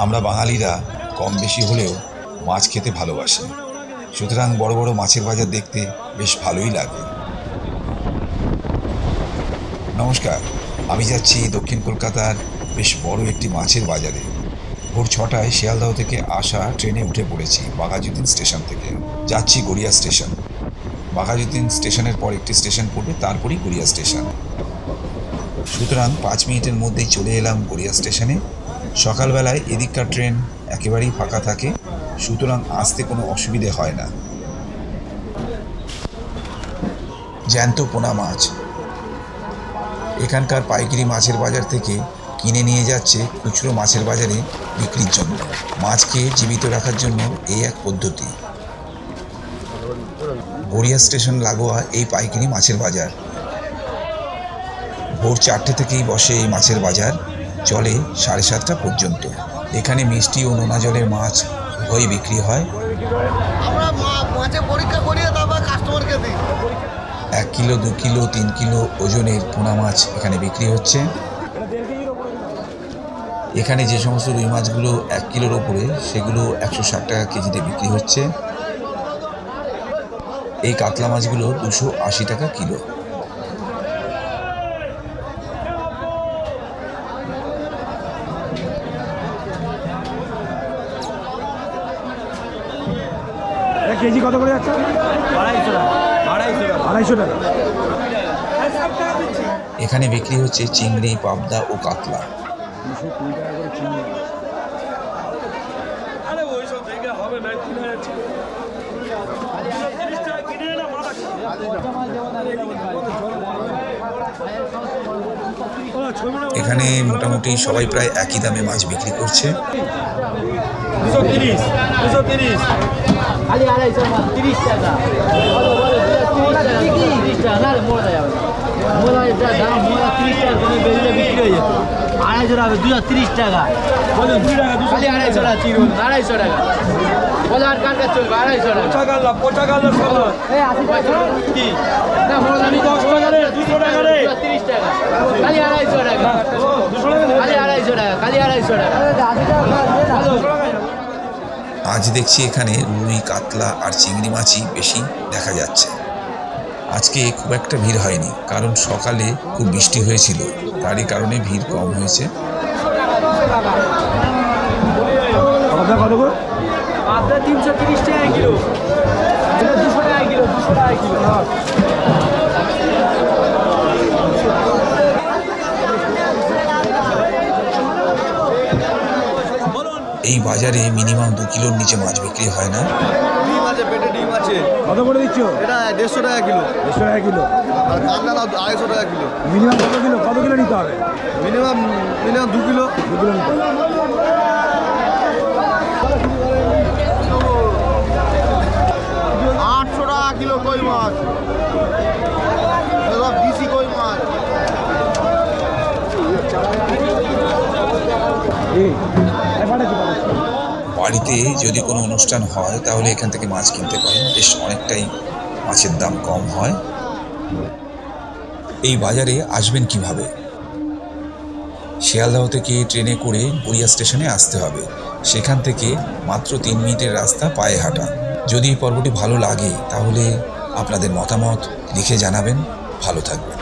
আমরা বাঙালিরা কম বেশি হলেও মাছ খেতে ভালোবাসি, সুতরাং বড় বড় মাছের বাজার দেখতে বেশ ভালোই লাগে। নমস্কার, আমি যাচ্ছি দক্ষিণ কলকাতার বেশ বড় একটি মাছের বাজারে। ভোর 6টায় শিয়ালদহ থেকে আসা ট্রেনে উঠে পড়েছি বাঘাযতীন স্টেশন থেকে। যাচ্ছি গড়িয়া স্টেশন। বাঘাযতীন স্টেশনের পর একটি স্টেশন পড়বে, তারপরই গড়িয়া স্টেশন। সুতরাং 5 মিনিটের মধ্যেই চলে এলাম গড়িয়া স্টেশনে। সকালবেলায় এদিককার ট্রেন একেবারেই ফাঁকা থাকে, সুতরাং আসতে কোনো অসুবিধে হয় না। জ্যান্ত পোনা মাছ এখানকার পাইকারি মাছের বাজার থেকে কিনে নিয়ে যাচ্ছে খুচরো মাছের বাজারে বিক্রির জন্য। মাছকে জীবিত রাখার জন্য এই এক পদ্ধতি। গড়িয়া স্টেশন লাগোয়া এই পাইকারি মাছের বাজার ভোর 4টে থেকেই বসে। এই মাছের বাজার চলে 7:30টা পর্যন্ত। এখানে মিষ্টি ও নোনা জলের মাছ উভয়ই বিক্রি হয়। 1 কিলো, 2 কিলো, 3 কিলো ওজনের পোনা মাছ এখানে বিক্রি হচ্ছে। এখানে যে সমস্ত রুই মাছগুলো 1 কিলোর ওপরে, সেগুলো 160 টাকা কেজিতে বিক্রি হচ্ছে। এই কাতলা মাছগুলো 280 টাকা কিলো। কেজি কত করে যাচ্ছে? 250 টাকা। এখানে বিক্রি হচ্ছে চিংড়ি, পাবদা ও কাতলা। 220 টাকা করে চিংড়ি। এখানে মোটামুটি সবাই প্রায় একই দামে মাছ বিক্রি করছে। 230 খালি 250 মাছ 30 টাকা। মোলা এটা দাম, মোলা 30 টাকা করে বেরিয়ে বিক্রি হয়ে যেত। 250 টাকা, 230 টাকা। বলুন 2 টাকা, খালি 250 টাকা চিংড়ি, 250 টাকা। বাজার কার কাছে চলবে 250 টাকা। পোচা গাল্লা সব এই 80 টাকা কি না, মোলা 10 টাকা রে, 200 টাকা রে, 30 টাকা। খালি 250 টাকা, 200 টাকা, খালি 250 টাকা, খালি 250 টাকা। 80 টাকা। আজ দেখছি এখানে রুই, কাতলা আর চিংড়ি মাছই বেশি দেখা যাচ্ছে। আজকে খুব একটা ভিড় হয়নি, কারণ সকালে খুব বৃষ্টি হয়েছিল, তারই কারণে ভিড় কম হয়েছে। আপনার 330 টাকা কিলো, 200 টাকা কিলো, 200 টাকা কিলো। এই বাজারে মিনিমাম 2 কিলোর নিচে মাছ বিক্রি হয় না। ডিম আছে, পেটে ডিম আছে। কত করে দিচ্ছ? এটা 150 টাকা কিলো। 150 টাকা কিলো। আর কান্না 250 টাকা কিলো। মিনিমাম কত কিলো? কত কিলো নিতে হবে? Minimum 2 kilo. 2 কিলো নিতে হবে। 800 টাকা কিলো কই মাছ। সব বিসি কই মাছ। বাড়িতে যদি কোনো অনুষ্ঠান হয় তাহলে এখান থেকে মাছ কিনতে পারেন, বেশ অনেকটাই মাছের দাম কম হয়। এই বাজারে আসবেন কিভাবে? শিয়ালদহ থেকে ট্রেনে করে গড়িয়া স্টেশনে আসতে হবে। সেখান থেকে মাত্র 3 মিনিটের রাস্তা, পায়ে হাঁটা। যদি এই পর্বটি ভালো লাগে তাহলে আপনাদের মতামত লিখে জানাবেন। ভালো থাকবেন।